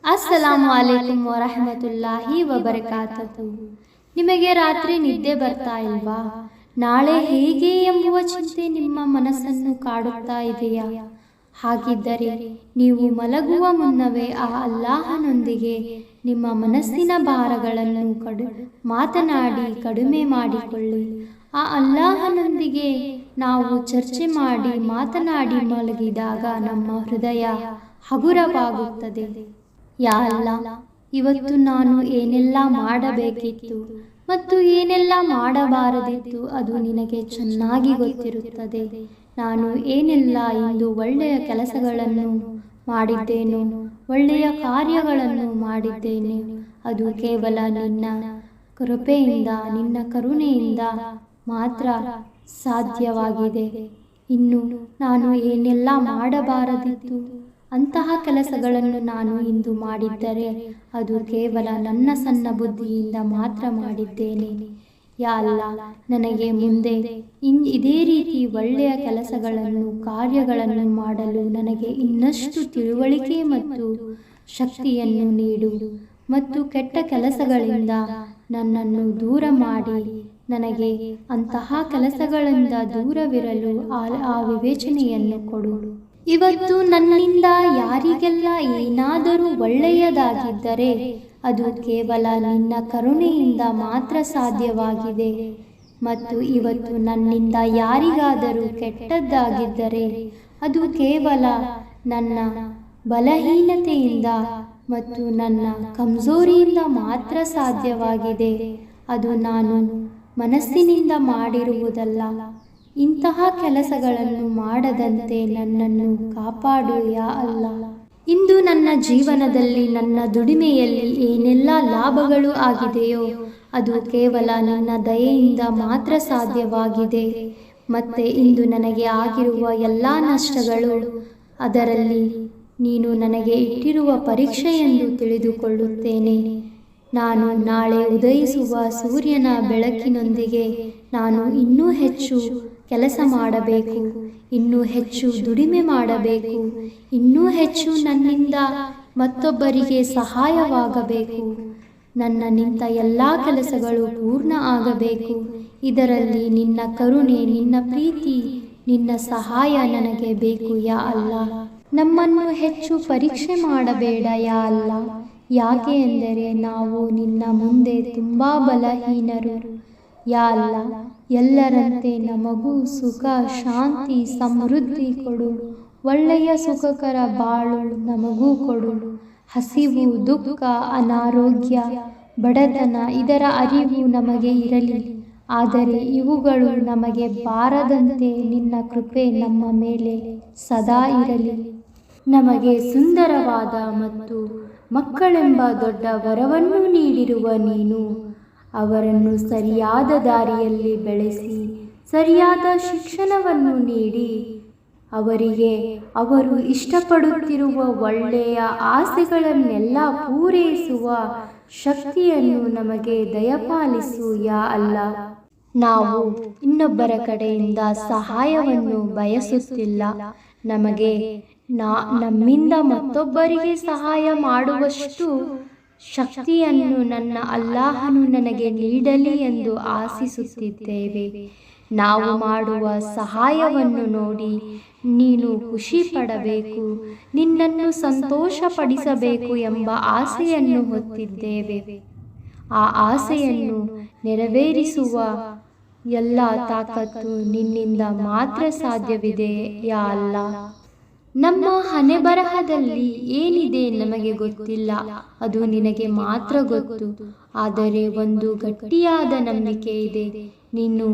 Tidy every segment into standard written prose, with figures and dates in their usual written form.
ಅಸ್ಸಲಾಮು ಅಲೈಕುಂ ವರಹಮತುಲ್ಲಾಹಿ ವಬರಕಾತಹು. ನಿಮಗೆ ರಾತ್ರಿ ನಿದ್ದೆ ಬರ್ತಾ ಇಲ್ವಾ? ನಾಳೆ ಹೇಗೆ ಎಂಬುವ ಚಿಂತೆ ನಿಮ್ಮ ಮನಸ್ಸನ್ನು ಕಾಡುತ್ತಾ ಇದೆಯಾ? ಹಾಗಿದ್ದರೆ ನೀವು ಮಲಗುವ ಮುನ್ನವೇ ಆ ಅಲ್ಲಾಹನೊಂದಿಗೆ ನಿಮ್ಮ ಮನಸ್ಸಿನ ಭಾರಗಳನ್ನು ಮಾತನಾಡಿ ಕಡಿಮೆ ಮಾಡಿಕೊಳ್ಳಿ. ಆ ಅಲ್ಲಾಹನೊಂದಿಗೆ ನಾವು ಚರ್ಚೆ ಮಾಡಿ ಮಾತನಾಡಿ ಮಲಗಿದಾಗ ನಮ್ಮ ಹೃದಯ ಹಗುರವಾಗುತ್ತದೆ. ಯಾ ಅಲ್ಲಾ, ಇವತ್ತು ನಾನು ಏನೆಲ್ಲ ಮಾಡಬೇಕಿತ್ತು ಮತ್ತು ಏನೆಲ್ಲ ಮಾಡಬಾರದಿತ್ತು ಅದು ನಿನಗೆ ಚೆನ್ನಾಗಿ ಗೊತ್ತಿರುತ್ತದೆ. ನಾನು ಏನೆಲ್ಲ ಇಂದು ಒಳ್ಳೆಯ ಕೆಲಸಗಳನ್ನು ಮಾಡಿದ್ದೇನೋ, ಒಳ್ಳೆಯ ಕಾರ್ಯಗಳನ್ನು ಮಾಡಿದ್ದೇನೆ, ಅದು ಕೇವಲ ನಿನ್ನ ಕೃಪೆಯಿಂದ, ನಿನ್ನ ಕರುಣೆಯಿಂದ ಮಾತ್ರ ಸಾಧ್ಯವಾಗಿದೆ. ಇನ್ನು ನಾನು ಏನೆಲ್ಲ ಮಾಡಬಾರದಿತ್ತು ಅಂತಹ ಕೆಲಸಗಳನ್ನು ನಾನು ಇಂದು ಮಾಡಿದ್ದರೆ ಅದು ಕೇವಲ ನನ್ನ ಸಣ್ಣ ಬುದ್ಧಿಯಿಂದ ಮಾತ್ರ ಮಾಡಿದ್ದೇನೆ. ಯಾ ಅಲ್ಲಾ, ನನಗೆ ಮುಂದೆ ಇದೇ ರೀತಿ ಒಳ್ಳೆಯ ಕೆಲಸಗಳನ್ನು ಕಾರ್ಯಗಳನ್ನು ಮಾಡಲು ನನಗೆ ಇನ್ನಷ್ಟು ತಿಳುವಳಿಕೆ ಮತ್ತು ಶಕ್ತಿಯನ್ನು ನೀಡು ಮತ್ತು ಕೆಟ್ಟ ಕೆಲಸಗಳಿಂದ ನನ್ನನ್ನು ದೂರ ಮಾಡಿ ನನಗೆ ಅಂತಹ ಕೆಲಸಗಳಿಂದ ದೂರವಿರಲು ಆ ವಿವೇಚನೆಯನ್ನು ಕೊಡು. ಇವತ್ತು ನನ್ನಿಂದ ಯಾರಿಗೆಲ್ಲ ಏನಾದರೂ ಒಳ್ಳೆಯದಾಗಿದ್ದರೆ ಅದು ಕೇವಲ ನಿನ್ನ ಕರುಣೆಯಿಂದ ಮಾತ್ರ ಸಾಧ್ಯವಾಗಿದೆ. ಮತ್ತು ಇವತ್ತು ನನ್ನಿಂದ ಯಾರಿಗಾದರೂ ಕೆಟ್ಟದ್ದಾಗಿದ್ದರೆ ಅದು ಕೇವಲ ನನ್ನ ಬಲಹೀನತೆಯಿಂದ ಮತ್ತು ನನ್ನ ಕಮ್ಜೋರಿಯಿಂದ ಮಾತ್ರ ಸಾಧ್ಯವಾಗಿದೆ. ಅದು ನಾನು ಮನಸ್ಸಿನಿಂದ ಮಾಡಿರುವುದಲ್ಲ. ಇಂತಹ ಕೆಲಸಗಳನ್ನು ಮಾಡದಂತೆ ನನ್ನನ್ನು ಕಾಪಾಡು ಯಾ ಅಲ್ಲಾ. ಇಂದು ನನ್ನ ಜೀವನದಲ್ಲಿ ನನ್ನ ದುಡಿಮೆಯಲ್ಲಿ ಏನೆಲ್ಲ ಲಾಭಗಳು ಆಗಿದೆಯೋ ಅದು ಕೇವಲ ನಿನ್ನ ದಯೆಯಿಂದ ಮಾತ್ರ ಸಾಧ್ಯವಾಗಿದೆ. ಮತ್ತೆ ಇಂದು ನನಗೆ ಆಗಿರುವ ಎಲ್ಲ ನಷ್ಟಗಳು ಅದರಲ್ಲಿ ನೀನು ನನಗೆ ಇಟ್ಟಿರುವ ಪರೀಕ್ಷೆ ಎಂದು ತಿಳಿದುಕೊಳ್ಳುತ್ತೇನೆ. ನಾನು ನಾಳೆ ಉದಯಿಸುವ ಸೂರ್ಯನ ಬೆಳಕಿನೊಂದಿಗೆ ನಾನು ಇನ್ನೂ ಹೆಚ್ಚು ಕೆಲಸ ಮಾಡಬೇಕು, ಇನ್ನೂ ಹೆಚ್ಚು ದುಡಿಮೆ ಮಾಡಬೇಕು, ಇನ್ನೂ ಹೆಚ್ಚು ನನ್ನಿಂದ ಮತ್ತೊಬ್ಬರಿಗೆ ಸಹಾಯವಾಗಬೇಕು. ನನ್ನ ನಿಂತ ಎಲ್ಲ ಕೆಲಸಗಳು ಪೂರ್ಣ ಆಗಬೇಕು. ಇದರಲ್ಲಿ ನಿನ್ನ ಕರುಣೆ, ನಿನ್ನ ಪ್ರೀತಿ, ನಿನ್ನ ಸಹಾಯ ನನಗೆ ಬೇಕು ಯಾ ಅಲ್ಲಾ. ನಮ್ಮನ್ನು ಹೆಚ್ಚು ಪರೀಕ್ಷೆ ಮಾಡಬೇಡ ಯಾ ಅಲ್ಲಾ. ಯಾಕೆ ಎಂದರೆ ನಾವು ನಿನ್ನ ಮುಂದೆ ತುಂಬ ಬಲಹೀನರು. ಯಾ ಅಲ್ಲಾ, ಎಲ್ಲರಂತೆ ನಮಗೂ ಸುಖ, ಶಾಂತಿ, ಸಮೃದ್ಧಿ ಕೊಡು. ಒಳ್ಳೆಯ ಸುಖಕರ ಬಾಳು ನಮಗೂ ಕೊಡು. ಹಸಿವು, ದುಃಖ, ಅನಾರೋಗ್ಯ, ಬಡತನ ಇದರ ಅರಿವು ನಮಗೆ ಇರಲಿ. ಆದರೆ ಇವುಗಳು ನಮಗೆ ಬಾರದಂತೆ ನಿನ್ನ ಕೃಪೆ ನಮ್ಮ ಮೇಲೆ ಸದಾ ಇರಲಿ. ನಮಗೆ ಸುಂದರವಾದ ಮತ್ತು ಮಕ್ಕಳೆಂಬ ದೊಡ್ಡ ವರವನ್ನು ನೀಡಿರುವ ನೀನು ಅವರನ್ನು ಸರಿಯಾದ ದಾರಿಯಲ್ಲಿ ಬೆಳೆಸಿ ಸರಿಯಾದ ಶಿಕ್ಷಣವನ್ನು ನೀಡಿ ಅವರಿಗೆ ಅವರು ಇಷ್ಟಪಡುತ್ತಿರುವ ಒಳ್ಳೆಯ ಆಸೆಗಳನ್ನೆಲ್ಲ ಪೂರೈಸುವ ಶಕ್ತಿಯನ್ನು ನಮಗೆ ದಯಪಾಲಿಸು ಯಾ ಅಲ್ಲಾ. ನಾವು ಇನ್ನೊಬ್ಬರ ಕಡೆಯಿಂದ ಸಹಾಯವನ್ನು ಬಯಸುತ್ತಿಲ್ಲ. ನಮಗೆ ನಮ್ಮಿಂದ ಮತ್ತೊಬ್ಬರಿಗೆ ಸಹಾಯ ಮಾಡುವಷ್ಟು ಶಕ್ತಿಯನ್ನು ನನ್ನ ಅಲ್ಲಾಹನು ನನಗೆ ನೀಡಲಿ ಎಂದು ಆಶಿಸುತ್ತಿದ್ದೇವೆ. ನಾವು ಮಾಡುವ ಸಹಾಯವನ್ನು ನೋಡಿ ನೀನು ಖುಷಿ ಪಡಬೇಕು, ನಿನ್ನನ್ನು ಸಂತೋಷಪಡಿಸಬೇಕು ಎಂಬ ಆಸೆಯನ್ನು ಹೊತ್ತಿದ್ದೇವೆ. ಆ ಆಸೆಯನ್ನು ನೆರವೇರಿಸುವ ಎಲ್ಲ ತಾಕತ್ತು ನಿನ್ನಿಂದ ಮಾತ್ರ ಸಾಧ್ಯವಿದೆ ಯಾ ಅಲ್ಲಾ. ನಮ್ಮ ಹಣೆಬರಹದಲ್ಲಿ ಏನಿದೆ ನಮಗೆ ಗೊತ್ತಿಲ್ಲ, ಅದು ನಿನಗೆ ಮಾತ್ರ ಗೊತ್ತು. ಆದರೆ ಒಂದು ಗಟ್ಟಿಯಾದ ನಂಬಿಕೆ ಇದೆ, ನೀನು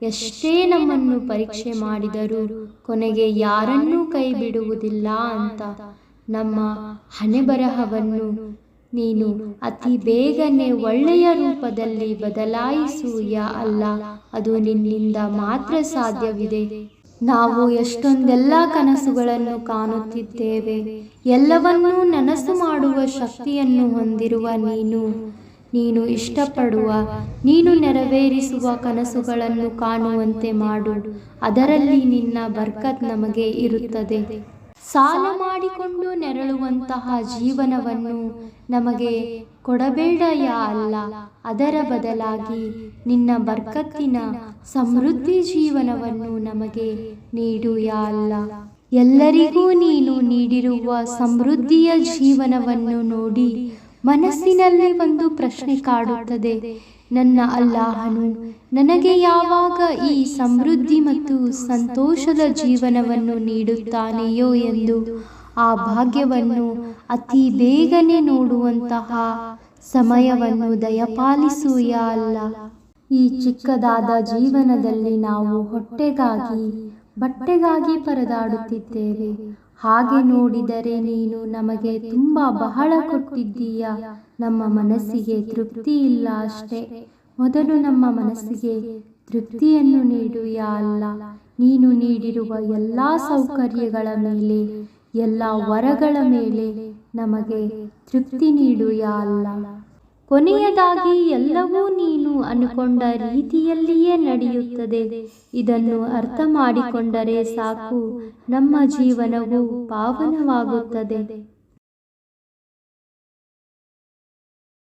ಎಷ್ಟೇ ನಮ್ಮನ್ನು ಪರೀಕ್ಷೆ ಮಾಡಿದರೂ ಕೊನೆಗೆ ಯಾರನ್ನೂ ಕೈ ಬಿಡುವುದಿಲ್ಲ ಅಂತ. ನಮ್ಮ ಹಣೆಬರಹವನ್ನು ನೀನು ಅತಿ ಬೇಗನೆ ಒಳ್ಳೆಯ ರೂಪದಲ್ಲಿ ಬದಲಾಯಿಸು ಯಾ ಅಲ್ಲಾ. ಅದು ನಿನ್ನಿಂದ ಮಾತ್ರ ಸಾಧ್ಯವಿದೆ. ನಾವು ಎಷ್ಟೊಂದೆಲ್ಲ ಕನಸುಗಳನ್ನು ಕಾಣುತ್ತಿದ್ದೇವೆ. ಎಲ್ಲವನ್ನೂ ನನಸು ಮಾಡುವ ಶಕ್ತಿಯನ್ನು ಹೊಂದಿರುವ ನೀನು ಇಷ್ಟಪಡುವ, ನೀನು ನೆರವೇರಿಸುವ ಕನಸುಗಳನ್ನು ಕಾಣುವಂತೆ ಮಾಡು. ಅದರಲ್ಲಿ ನಿನ್ನ ಬರ್ಕತ್ ನಮಗೆ ಇರುತ್ತದೆ. ಸಾಲ ಮಾಡಿಕೊಂಡು ನೆರಳುವಂತಹ ಜೀವನವನ್ನು ನಮಗೆ ಕೊಡಬೇಡ ಯಾ ಅಲ್ಲ, ಅದರ ಬದಲಾಗಿ ನಿನ್ನ ಬರ್ಕತ್ತಿನ ಸಮೃದ್ಧಿ ಜೀವನವನ್ನು ನಮಗೆ ನೀಡು ಯಾ ಅಲ್ಲ. ಎಲ್ಲರಿಗೂ ನೀನು ನೀಡಿರುವ ಸಮೃದ್ಧಿಯ ಜೀವನವನ್ನು ನೋಡಿ ಮನಸ್ಸಿನಲ್ಲಿ ಒಂದು ಪ್ರಶ್ನೆ ಕಾಡುತ್ತದೆ, ನನ್ನ ಅಲ್ಲಾಹನು ನನಗೆ ಯಾವಾಗ ಈ ಸಮೃದ್ಧಿ ಮತ್ತು ಸಂತೋಷದ ಜೀವನವನ್ನು ನೀಡುತ್ತಾನೆಯೋ ಎಂದು ಆ ಭಾಗ್ಯವನ್ನು ಅತಿ ಬೇಗನೆ ನೋಡುವಂತಹ ಸಮಯವನ್ನು ದಯಪಾಲಿಸು ಯಾ ಅಲ್ಲ. ಈ ಚಿಕ್ಕದಾದ ಜೀವನದಲ್ಲಿ ನಾವು ಹೊಟ್ಟೆಗಾಗಿ ಬಟ್ಟೆಗಾಗಿ ಪರದಾಡುತ್ತಿದ್ದೇವೆ. ಹಾಗೆ ನೋಡಿದರೆ ನೀನು ನಮಗೆ ಬಹಳ ಕೊಟ್ಟಿದ್ದೀಯ. ನಮ್ಮ ಮನಸ್ಸಿಗೆ ತೃಪ್ತಿ ಇಲ್ಲ ಅಷ್ಟೇ. ಮೊದಲು ನಮ್ಮ ಮನಸ್ಸಿಗೆ ತೃಪ್ತಿಯನ್ನು ನೀಡು ಯಾ ಅಲ್ಲ. ನೀನು ನೀಡಿರುವ ಎಲ್ಲ ಸೌಕರ್ಯಗಳ ಮೇಲೆ, ಎಲ್ಲ ವರಗಳ ಮೇಲೆ ನಮಗೆ ತೃಪ್ತಿ ನೀಡು ಯಾ ಅಲ್ಲ. ಕೊನೆಯದಾಗಿ ಎಲ್ಲವೂ ನೀನು ಅನುಕೊಂಡ ರೀತಿಯಲ್ಲಿಯೇ ನಡೆಯುತ್ತದೆ. ಇದನ್ನು ಅರ್ಥ ಮಾಡಿಕೊಂಡರೆ ಸಾಕು, ನಮ್ಮ ಜೀವನವು ಪಾವನವಾಗುತ್ತದೆ.